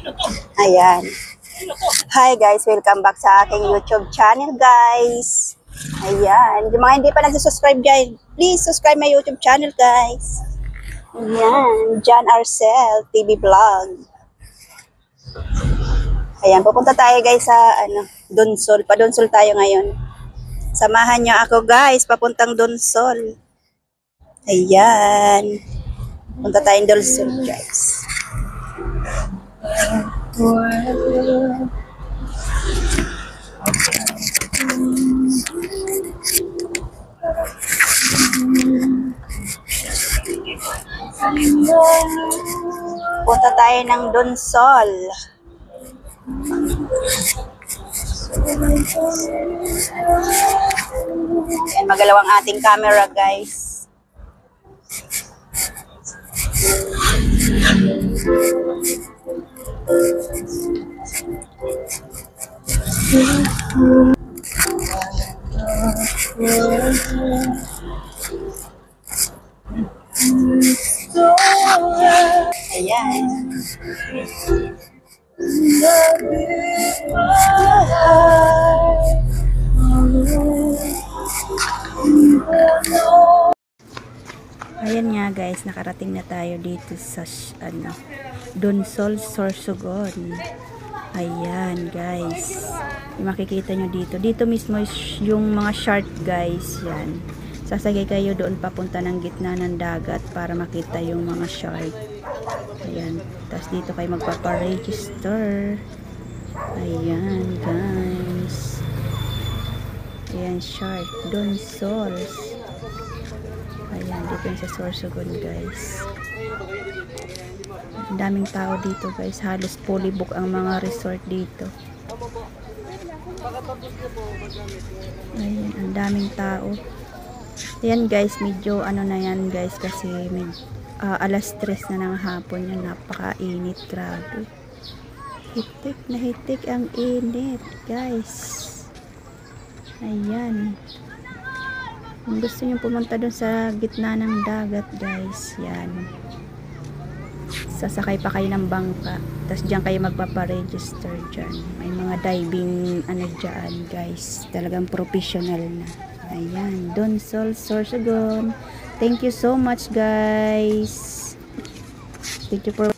Ayan. Hi guys, welcome back sa aking YouTube channel guys. Ayan. Yung mga hindi pa nagsusubscribe dyan, please subscribe my YouTube channel guys. Ayan. John Arcel TV Vlog. Ayan, pupunta tayo guys sa Donsol. Pa-Donsol tayo ngayon. Samahan nyo ako guys, papuntang Donsol. Ayan. Punta tayong Donsol guys. Punta tayo ng Donsol. Ayan, magalaw ang ating camera guys. Ayan. Ayan nga guys, nakarating na tayo dito sa Donsol, Sorsogon. Ayan guys, makikita nyo dito. Dito mismo yung mga shark guys. Yan. Sasagay kayo doon papunta ng gitna ng dagat para makita yung mga shark. Ayan. Tapos dito kayo magpaparegister. Ayan guys. Ayan, shark. Donsol. Ayan, dito yung sa Sorsogon guys. Ang daming tao dito guys. Halos fully book ang mga resort dito. Ayan, ang daming tao. Ayan guys, medyo na yan guys kasi alas 3 na ng hapon yan. Napakainit, grabe. Hitik na hitik ang init guys. Ayan. Kung gusto nyo pumunta dun sa gitna ng dagat guys, yan. Sasakay pa kayo ng bangka. Tapos dyan kayo magpaparegister dyan. May mga diving dyan guys. Talagang professional na. Ayan. Donsol, Sorsogon. Thank you so much guys. Thank you for